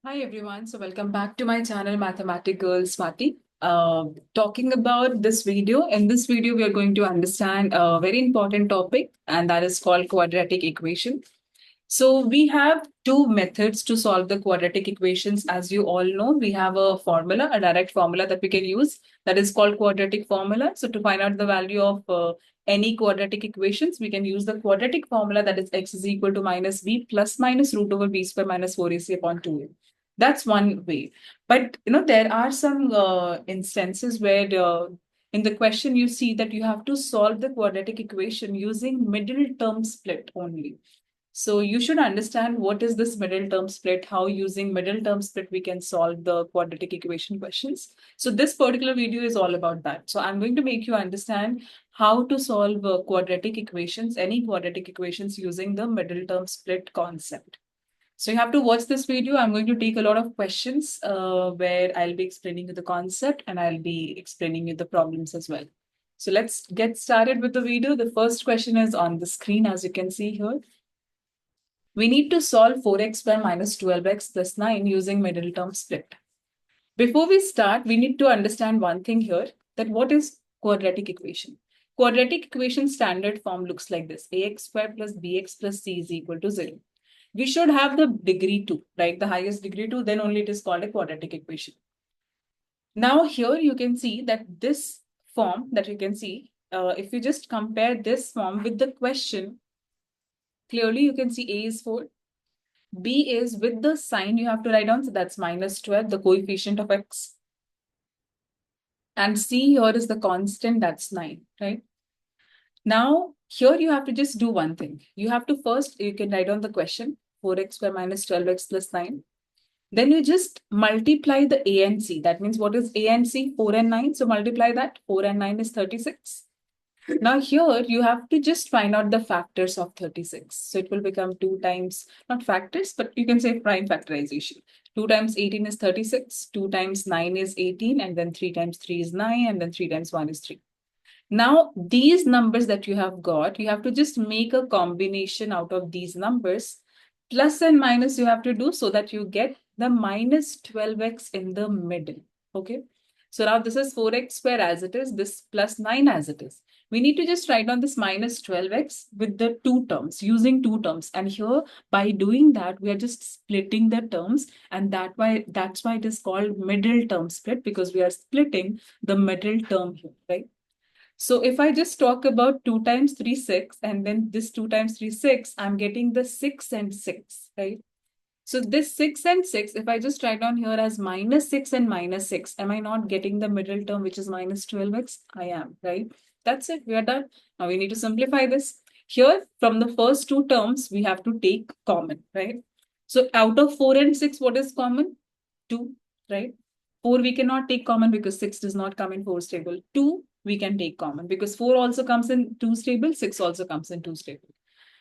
Hi everyone, so welcome back to my channel Mathematical Smarty. Talking about this video, in this video we are going to understand a very important topic and that is called quadratic equation. So we have two methods to solve the quadratic equations. As you all know, we have a formula, a direct formula that we can use that is called quadratic formula. So to find out the value of any quadratic equations, we can use the quadratic formula that is x is equal to minus b plus minus root over b square minus 4ac upon 2a. That's one way. But there are some instances where in the question you see that you have to solve the quadratic equation using middle term split only. So you should understand what is this middle term split, how using middle term split we can solve the quadratic equation questions. So this particular video is all about that. So I'm going to make you understand how to solve quadratic equations, any quadratic equations using the middle term split concept. So you have to watch this video. I'm going to take a lot of questions where I'll be explaining you the concept and I'll be explaining you the problems as well. So let's get started with the video. The first question is on the screen, as you can see here. We need to solve 4x square minus 12x plus 9 using middle term split. Before we start, we need to understand one thing here, that what is quadratic equation? Quadratic equation standard form looks like this. Ax squared plus bx plus c is equal to 0. We should have the degree 2, right? The highest degree 2, then only it is called a quadratic equation. Now here you can see that this form that you can see, if you just compare this form with the question, clearly you can see A is 4, B is with the sign you have to write down, so that's minus 12, the coefficient of x. And C here is the constant, that's 9, right? Now, here you have to just do one thing. You have to first, you can write down the question, 4x square minus 12x plus 9. Then you just multiply the A and C. That means what is A and C? 4 and 9. So multiply that. 4 and 9 is 36. Now here you have to just find out the factors of 36. So it will become 2 times, not factors, but you can say prime factorization. 2 times 18 is 36, 2 times 9 is 18, and then 3 times 3 is 9, and then 3 times 1 is 3. Now these numbers that you have got, you have to just make a combination out of these numbers. Plus and minus you have to do so that you get the minus 12x in the middle. Okay. So now this is 4x square as it is, this plus 9 as it is. We need to just write down this minus 12x with the two terms, using two terms. And here, by doing that, we are just splitting the terms. And that's why it is called middle term split, because we are splitting the middle term here, right? So if I just talk about 2 times 3, 6, and then this 2 times 3, 6, I'm getting the 6 and 6, right? So this 6 and 6, if I just write down here as minus 6 and minus 6, am I not getting the middle term, which is minus 12x? I am, right? That's it. We are done. Now we need to simplify this. Here, from the first two terms, we have to take common, right? So out of 4 and 6, what is common? 2, right? 4 we cannot take common because 6 does not come in 4's table. 2 we can take common because 4 also comes in 2's table, 6 also comes in 2's table.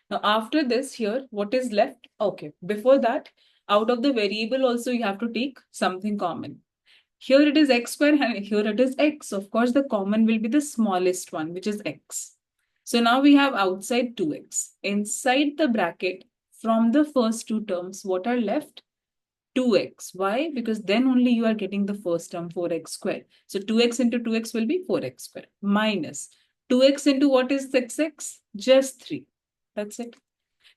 Now, after this here, what is left? Okay, before that, out of the variable also you have to take something common. Here it is x square and here it is x. Of course, the common will be the smallest one, which is x. So now we have outside 2x. Inside the bracket, from the first two terms, what are left? 2x. Why? Because then only you are getting the first term, 4x squared. So 2x into 2x will be 4x squared minus 2x into what is 6x? Just 3. That's it.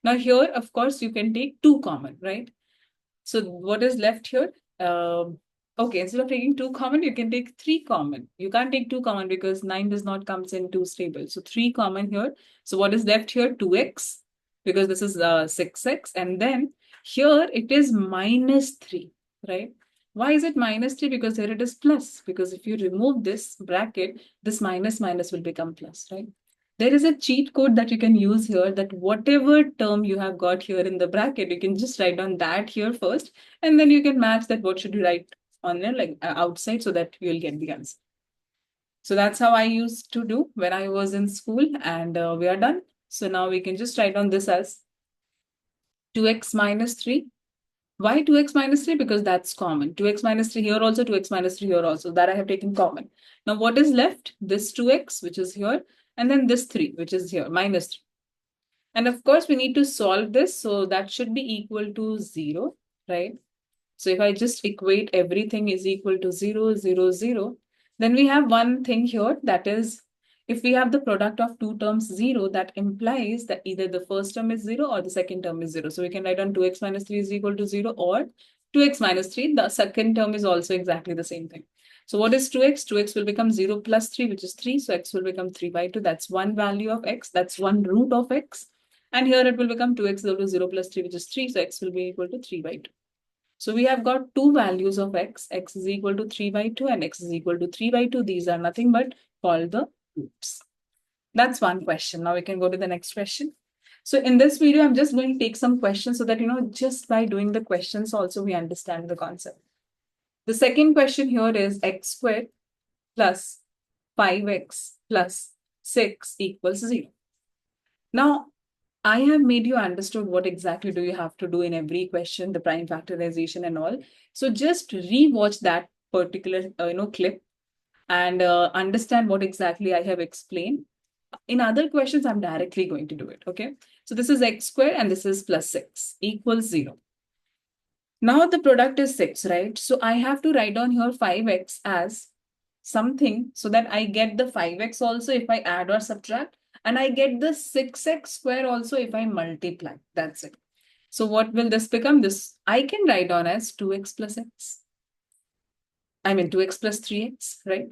Now here, of course, you can take 2 common, right? So what is left here? Okay, instead of taking 2 common, you can take 3 common. You can't take 2 common because 9 does not comes in 2's table. So 3 common here. So what is left here? 2x, because this is 6x. And then here it is minus 3, right? Why is it minus 3? Because here it is plus. Because if you remove this bracket, this minus minus will become plus, right? There is a cheat code that you can use here, that whatever term you have got here in the bracket, you can just write down that here first, and then you can match that what should you write on there, like outside, so that you'll get the answer. So that's how I used to do when I was in school, and we are done. So now we can just write down this as 2x minus 3. Why 2x minus 3? Because that's common. 2x minus 3 here also, 2x minus 3 here also. That I have taken common. Now what is left? This 2x, which is here, and then this 3, which is here, minus 3. And of course, we need to solve this. So that should be equal to 0, right? So if I just equate everything is equal to 0, 0, 0, then we have one thing here, that is, if we have the product of two terms 0, that implies that either the first term is 0 or the second term is 0. So we can write on 2x minus 3 is equal to 0, or 2x minus 3, the second term is also exactly the same thing. So what is 2x? 2x will become 0 plus 3, which is 3. So x will become 3 by 2. That's one value of x. That's one root of x. And here it will become 2x equal to 0 plus 3, which is 3. So x will be equal to 3 by 2. So we have got two values of x. X is equal to 3 by 2 and x is equal to 3 by 2. These are nothing but called the roots. That's one question. Now we can go to the next question. So in this video, I'm just going to take some questions so that, just by doing the questions also we understand the concept. The second question here is x squared plus 5x plus 6 equals 0. Now, I have made you understood what exactly do you have to do in every question, the prime factorization and all. So just re-watch that particular clip and understand what exactly I have explained. In other questions, I'm directly going to do it. Okay. So this is x squared and this is plus 6 equals 0. Now the product is 6, right? So I have to write down here 5x as something so that I get the 5x also if I add or subtract, and I get the 6x square also if I multiply. That's it. So what will this become? This I can write down as 2x plus x. I mean 2x plus 3x, right?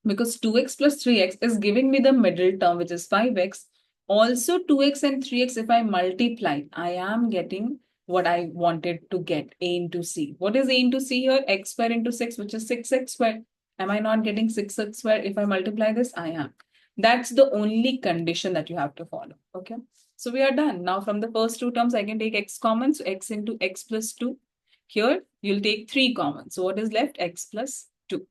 Because 2x plus 3x is giving me the middle term, which is 5x. Also 2x and 3x, if I multiply, I am getting what I wanted to get, a into c. What is a into c here? X square into 6, which is 6x square. Am I not getting 6x square if I multiply this? I am. That's the only condition that you have to follow. Okay. So we are done. Now from the first two terms, I can take x common. So x into x plus 2. Here, you'll take 3 common. So what is left? X plus 2.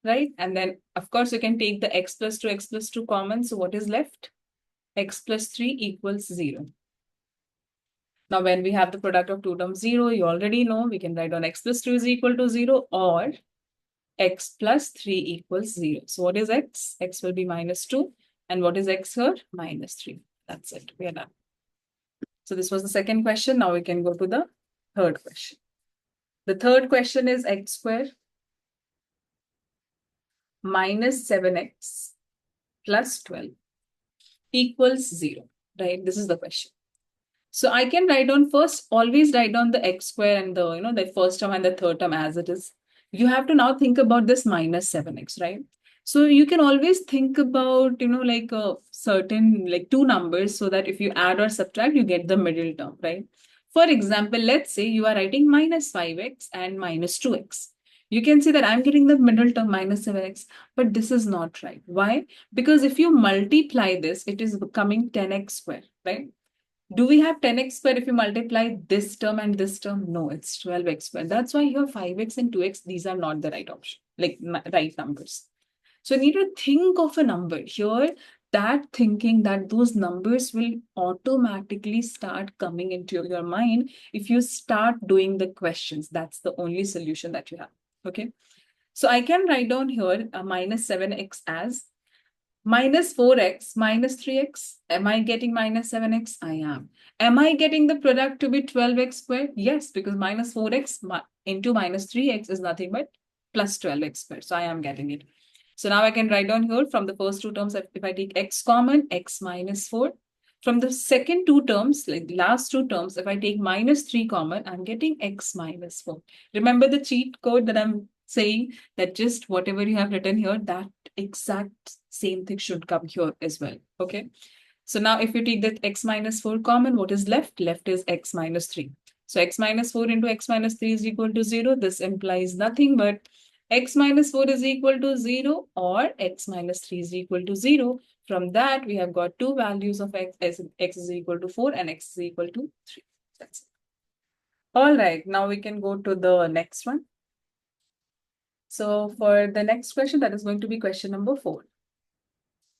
Right? And then, of course, you can take the x plus 2 common. So what is left? X plus 3 equals 0. Now, when we have the product of two terms 0, you already know we can write on x plus 2 is equal to 0 or x plus 3 equals 0. So what is x? X will be minus 2. And what is x here? Minus 3. That's it. We are done. So this was the second question. Now we can go to the third question. The third question is x squared minus 7x plus 12 equals 0, right? This is the question. So I can write down first, always write down the x square and the first term and the third term as it is. You have to now think about this minus 7x, right? So you can always think about, like a certain, like two numbers so that if you add or subtract, you get the middle term, right? For example, let's say you are writing minus 5x and minus 2x. You can see that I'm getting the middle term minus 7x, but this is not right. Why? Because if you multiply this, it is becoming 10x square, right? Do we have 10x square if you multiply this term and this term? No, it's 12x square. That's why here 5x and 2x, these are not the right option, like right numbers. So you need to think of a number here, that thinking that those numbers will automatically start coming into your mind if you start doing the questions. That's the only solution that you have. Okay. So I can write down here a minus 7x as minus 4x minus 3x. Am I getting minus 7x? I am. Am I getting the product to be 12x squared? Yes, because minus 4x into minus 3x is nothing but plus 12x squared. So I am getting it. So now I can write down here from the first two terms, if I take x common, x minus 4. From the second two terms, like the last two terms, if I take minus 3 common, I'm getting x minus 4. Remember the cheat code that I'm saying, that just whatever you have written here, that exact same thing should come here as well. Okay. So now if you take that x minus 4 common, what is left? Left is x minus 3. So x minus 4 into x minus 3 is equal to 0. This implies nothing but x minus 4 is equal to 0 or x minus 3 is equal to 0. From that, we have got two values of x is equal to 4 and x is equal to 3. That's it. All right, now we can go to the next one. So for the next question, that is going to be question number 4.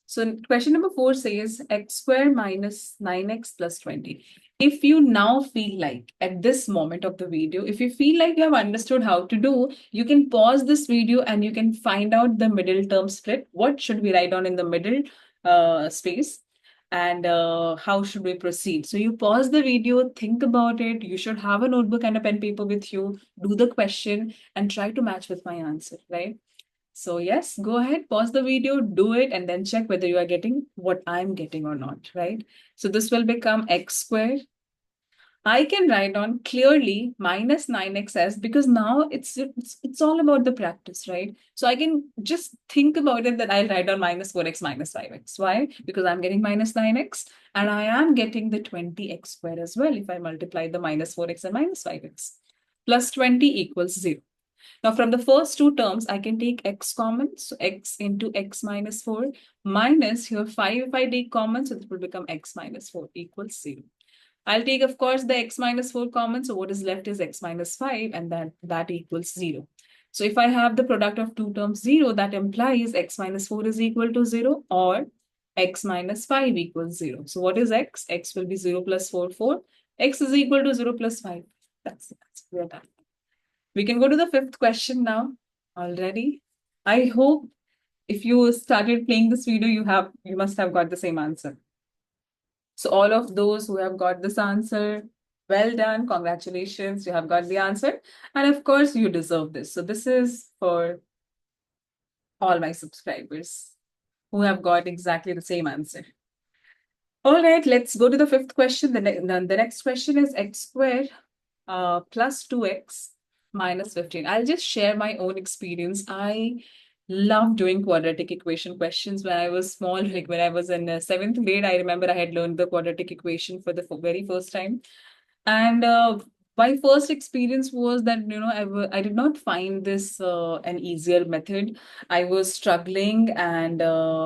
So question number 4 says x square minus 9x plus 20. If you now feel like at this moment of the video, if you feel like you have understood how to do, you can pause this video and you can find out the middle term split. What should we write down in the middle space? and how should we proceed. So you pause the video, think about it. You should have a notebook and a pen paper with you, do the question and try to match with my answer, right? So yes, go ahead, pause the video, do it, and then check whether you are getting what I'm getting or not, right? So this will become x squared. I can write down clearly minus 9x as, because now it's all about the practice, right? So I can just think about it that I'll write down minus 4x minus 5x. Why? Because I'm getting minus 9x and I am getting the 20x squared as well if I multiply the minus 4x and minus 5x. Plus 20 equals 0. Now from the first two terms, I can take x common. So x into x minus 4 minus here 5 if I take common. So it will become x minus 4 equals 0. I'll take, of course, the x minus 4 common. So what is left is x minus 5 and that equals 0. So if I have the product of two terms 0, that implies x minus 4 is equal to 0 or x minus 5 equals 0. So what is x? X will be 0 plus 4, 4. X is equal to 0 plus 5. That's we are done. We can go to the fifth question now already. I hope if you started playing this video, you must have got the same answer. So all of those who have got this answer, well done, congratulations, you have got the answer. And of course, you deserve this. So this is for all my subscribers who have got exactly the same answer. All right, let's go to the fifth question. The next question is x squared plus 2x minus 15. I'll just share my own experience. I love doing quadratic equation questions when I was small, like when I was in seventh grade. I remember I had learned the quadratic equation for the very first time. And my first experience was that, I did not find this an easier method. I was struggling, and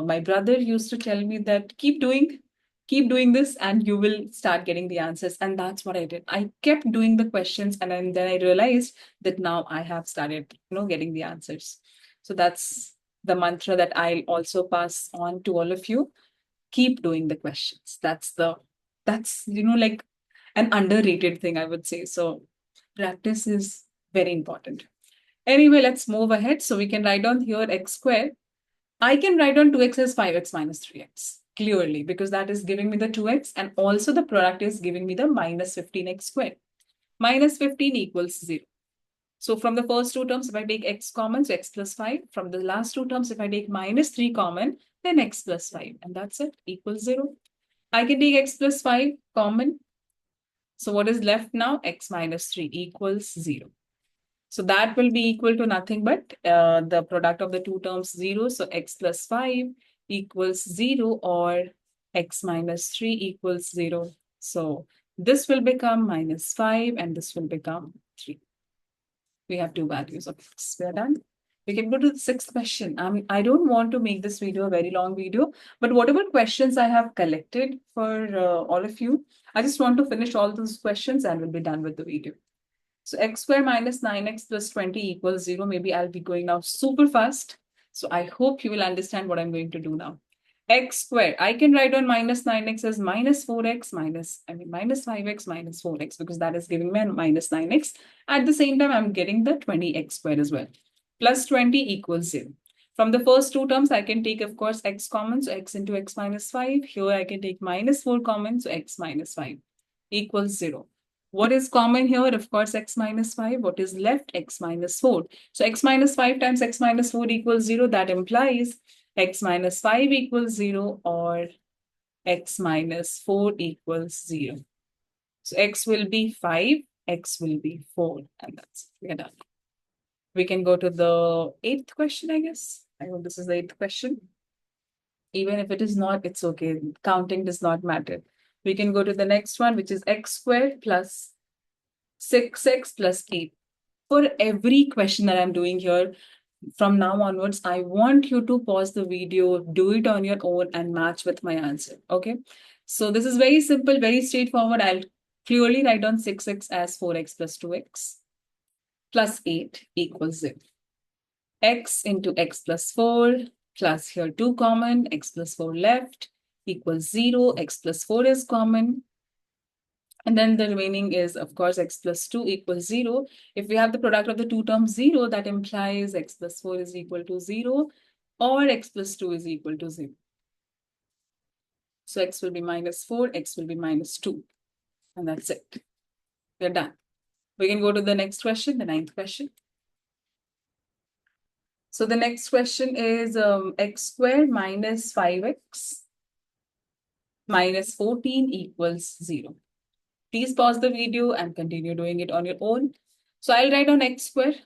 my brother used to tell me that keep doing this, and you will start getting the answers. And that's what I did. I kept doing the questions, and then I realized that now I have started, getting the answers. So that's the mantra that I'll also pass on to all of you. Keep doing the questions. That's like an underrated thing, I would say. So practice is very important. Anyway, let's move ahead. So we can write down here x squared. I can write down 2x as 5x minus 3x clearly because that is giving me the 2x, and also the product is giving me the minus 15x squared. Minus 15 equals 0. So from the first two terms, if I take x common, so x plus 5. From the last two terms, if I take minus 3 common, then x plus 5. And that's it, equals 0. I can take x plus 5 common. So what is left now? X minus 3 equals 0. So that will be equal to nothing but the product of the two terms 0. So x plus 5 equals 0 or x minus 3 equals 0. So this will become minus 5 and this will become 3. We have two values of x. We are done. We can go to the sixth question. I don't want to make this video a very long video, but whatever questions I have collected for all of you, I just want to finish all those questions and we'll be done with the video. So x squared minus 9x plus 20 equals 0. Maybe I'll be going now super fast. So I hope you will understand what I'm going to do now. X squared, I can write on minus 9x as minus 4x minus 5x minus 4x because that is giving me minus 9x. At the same time, I'm getting the 20x squared as well. Plus 20 equals 0. From the first two terms, I can take, of course, x common. So x into x minus 5. Here I can take minus 4 common. So x minus 5 equals 0. What is common here? Of course, x minus 5. What is left? X minus 4. So x minus 5 times x minus 4 equals 0. That implies x minus 5 equals 0 or x minus 4 equals 0. So x will be 5, x will be 4, and that's it. We're done. We can go to the eighth question, I guess. I hope this is the eighth question. Even if it is not, it's okay. Counting does not matter. We can go to the next one, which is x squared plus 6x plus 8. For every question that I'm doing here, from now onwards, I want you to pause the video, do it on your own and match with my answer, okay? So this is very simple, very straightforward. I'll clearly write down 6x as 4x plus 2x plus 8 equals 0. X into x plus 4 plus here 2 common, x plus 4 left equals 0. X plus 4 is common. And then the remaining is, of course, x plus 2 equals 0. If we have the product of the two terms 0, that implies x plus 4 is equal to 0 or x plus 2 is equal to 0. So x will be minus 4, x will be minus 2. And that's it. We're done. We can go to the next question, the 9th question. So the next question is x squared minus 5x minus 14 equals 0. Please pause the video and continue doing it on your own. So I'll write on x squared.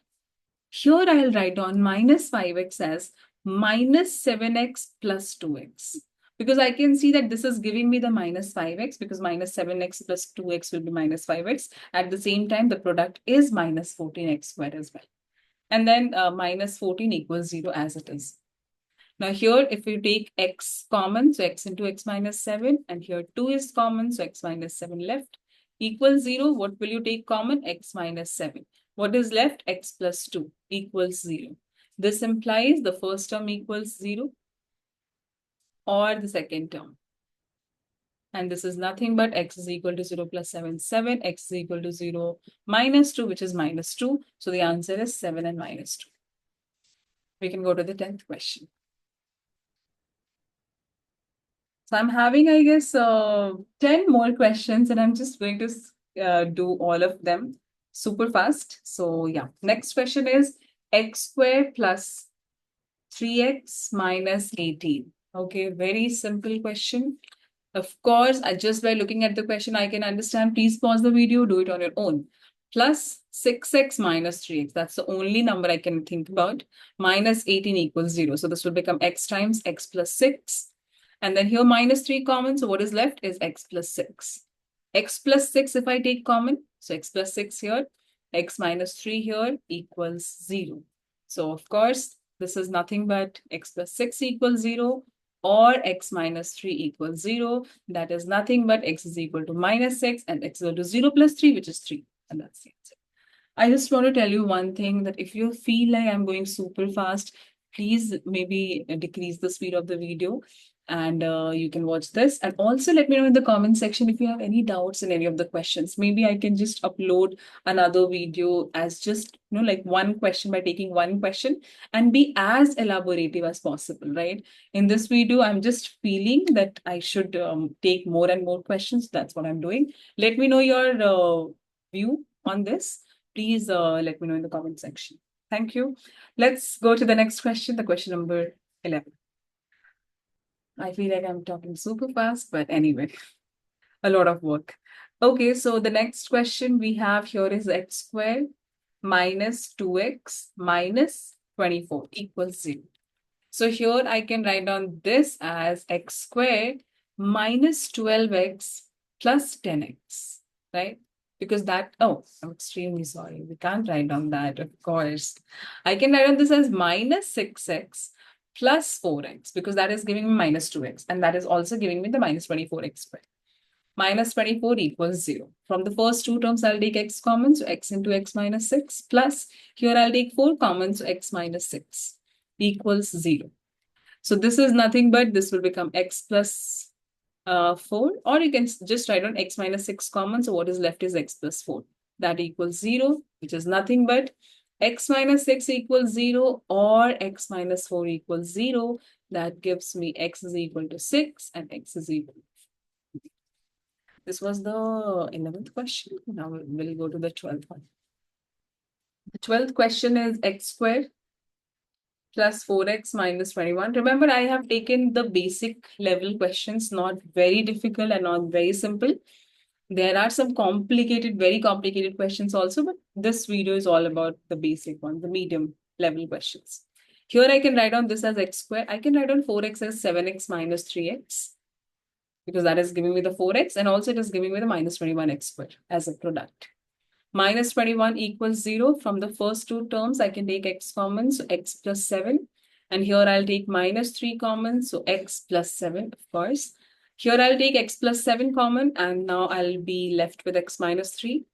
Here I'll write on minus 5x as minus 7x plus 2x. Because I can see that this is giving me the minus 5x because minus 7x plus 2x will be minus 5x. At the same time, the product is minus 14x squared as well. And then minus 14 equals 0 as it is. Now here, if you take x common, so x into x minus 7, and here 2 is common, so x minus 7 left, equals 0. What will you take common? X minus 7. What is left? X plus 2 equals 0. This implies the first term equals 0 or the second term. And this is nothing but x is equal to 0 plus 7, 7, x is equal to 0 minus 2, which is minus 2. So the answer is 7 and minus 2. We can go to the 10th question. So I'm having, I guess, 10 more questions, and I'm just going to do all of them super fast. So yeah, next question is x squared plus 3x minus 18. Okay, very simple question. Of course, just by looking at the question, I can understand. Please pause the video, do it on your own. Plus 6x minus 3x. That's the only number I can think about. Minus 18 equals 0. So this will become x times x plus 6. And then here minus 3 common. So what is left is x plus 6. X plus 6 if I take common. So x plus 6 here. X minus 3 here equals 0. So of course, this is nothing but x plus 6 equals 0. Or x minus 3 equals 0. That is nothing but x is equal to minus 6 and x is equal to 0 plus 3, which is 3. And that's the answer. I just want to tell you one thing, that if you feel like I'm going super fast, please maybe decrease the speed of the video and you can watch this. And also let me know in the comment section if you have any doubts in any of the questions. Maybe I can just upload another video as just, like one question, by taking one question and be as elaborative as possible, right? In this video, I'm just feeling that I should take more and more questions. That's what I'm doing. Let me know your view on this. Please let me know in the comment section. Thank you. Let's go to the next question, the question number 11. I feel like I'm talking super fast, but anyway, a lot of work. Okay, so the next question we have here is x squared minus 2x minus 24 equals 0. So here I can write down this as x squared minus 12x plus 10x, right? Because that, oh, I'm extremely sorry. We can't write down that, of course. I can write down this as minus 6x plus 4x because that is giving me minus 2x. And that is also giving me the minus 24x squared. Minus 24 equals 0. From the first two terms, I'll take x common, so x into x minus 6 plus here I'll take 4 common, so x minus 6 equals 0. So this is nothing but this will become x plus 4, or you can just write on x minus 6 common. So what is left is x plus 4. That equals 0, which is nothing but x minus 6 equals 0 or x minus 4 equals 0. That gives me x is equal to 6 and x is equal to 4. This was the 11th question. Now we'll go to the 12th one. The 12th question is x squared plus 4x minus 21. Remember, I have taken the basic level questions, not very difficult and not very simple. There are some complicated, very complicated questions also, but this video is all about the basic one, the medium level questions. Here I can write on this as x squared. I can write on 4x as 7x minus 3x because that is giving me the 4x, and also it is giving me the minus 21x squared as a product. Minus 21 equals 0. From the first two terms, I can take x common, so x plus 7. And here I'll take minus 3 common, so x plus 7, of course. Here I'll take x plus 7 common, and now I'll be left with x minus 3.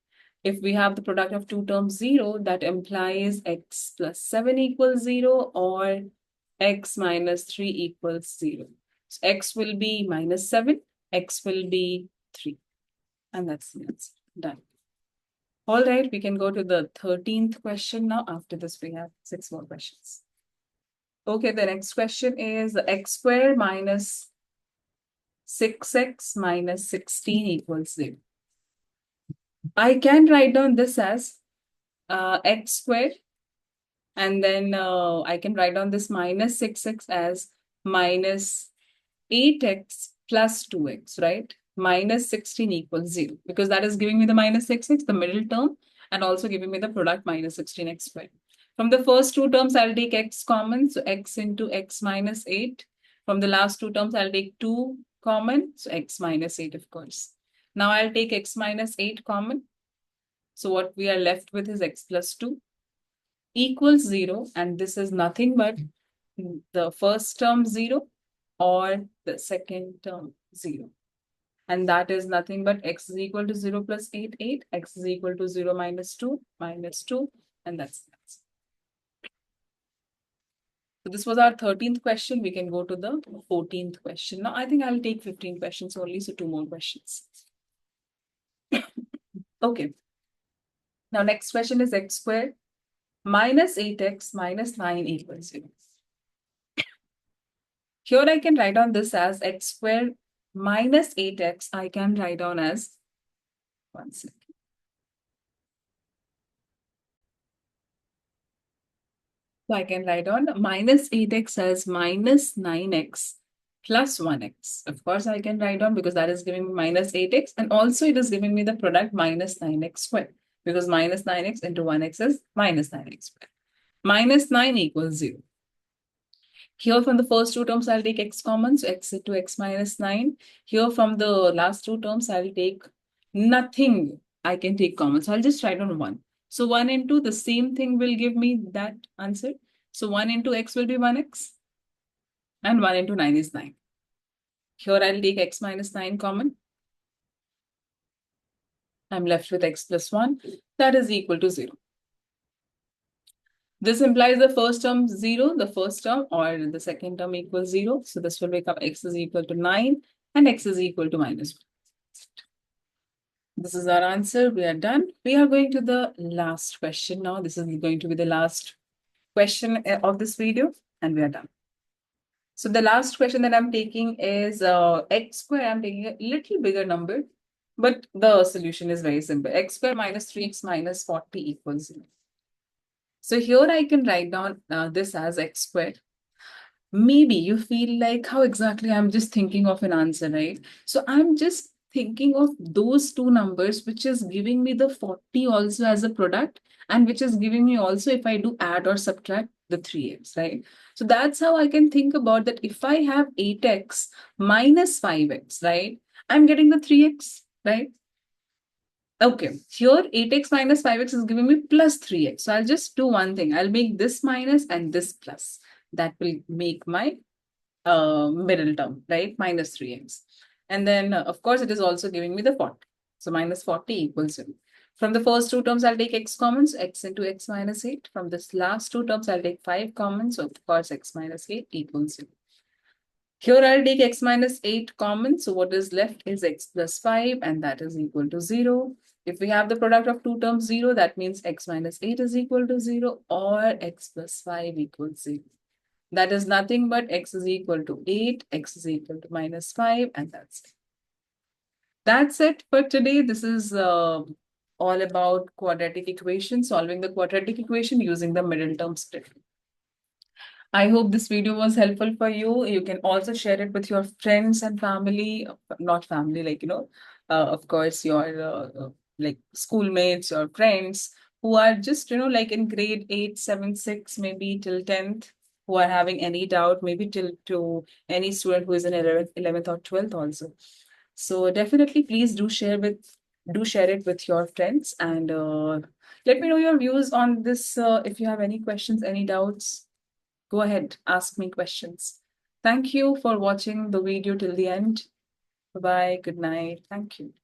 If we have the product of two terms 0, that implies x plus 7 equals 0 or x minus 3 equals 0. So x will be minus 7, x will be 3. And that's the answer. Done. All right, we can go to the 13th question now. After this, we have 6 more questions. Okay, the next question is x squared minus 6x minus 16 equals 0. I can write down this as x squared, and then I can write down this minus 6x as minus 8x plus 2x, right? Minus 16 equals 0, because that is giving me the minus 6x, the middle term, and also giving me the product minus 16x squared. From the first two terms, I'll take x common, so x into x minus 8. From the last two terms, I'll take 2 common, so x minus 8, of course. Now I'll take x minus 8 common. So what we are left with is x plus 2 equals 0, and this is nothing but the first term 0 or the second term 0. And that is nothing but x is equal to 0 plus 8, 8, x is equal to 0 minus 2, and that's that. So this was our 13th question. We can go to the 14th question. Now I think I'll take 15 questions only, so 2 more questions. Okay. Now next question is x squared minus 8x minus 9 equals 0. Here I can write down this as x squared minus 8x. I can write down as, one second. So I can write down minus 8x as minus 9x plus 1x. Of course, I can write down because that is giving me minus 8x, and also it is giving me the product minus 9x squared, because minus 9x into 1x is minus 9x squared. Minus 9 equals 0. Here from the first two terms, I'll take x common, so x into x minus 9. Here from the last two terms, I'll take nothing. I can take common, so I'll just write on 1. So 1 into the same thing will give me that answer. So 1 into x will be 1x, and 1 into 9 is 9. Here I'll take x minus 9 common. I'm left with x plus 1. That is equal to 0. This implies the first term 0, the first term, or the second term equals 0. So this will become x is equal to 9 and x is equal to minus 1. This is our answer. We are done. We are going to the last question now. This is going to be the last question of this video, and we are done. So the last question that I'm taking is x square. I'm taking a little bigger number, but the solution is very simple. X square minus 3x minus 40 equals 0. So here I can write down this as x squared. Maybe you feel like how exactly I'm just thinking of an answer, right? So I'm just thinking of those two numbers, which is giving me the 40 also as a product, and which is giving me also if I do add or subtract the 3x, right? So that's how I can think about that. If I have 8x minus 5x, right? I'm getting the 3x, right? Okay, here 8x minus 5x is giving me plus 3x. So I'll just do one thing. I'll make this minus and this plus. That will make my middle term, right? Minus 3x. And then, of course, it is also giving me the 40. So minus 40 equals 0. From the first two terms, I'll take x common, so x into x minus 8. From this last two terms, I'll take 5 common, so of course, x minus 8 equals 0. Here I'll take x minus 8 common, so what is left is x plus 5, and that is equal to 0. If we have the product of two terms 0, that means x minus 8 is equal to 0, or x plus 5 equals 0. That is nothing but x is equal to 8, x is equal to minus 5, and that's it. That's it for today. This is all about quadratic equation, solving the quadratic equation using the middle term split. I hope this video was helpful for you. You can also share it with your friends and family, not family, like, of course, your like schoolmates or friends who are just, like in grade 8, 7, 6, maybe till 10th, who are having any doubt, maybe till to any student who is in 11th or 12th also. So definitely, please do share it with your friends, and let me know your views on this. If you have any questions, any doubts, go ahead, ask me questions. Thank you for watching the video till the end. Bye-bye. Good night. Thank you.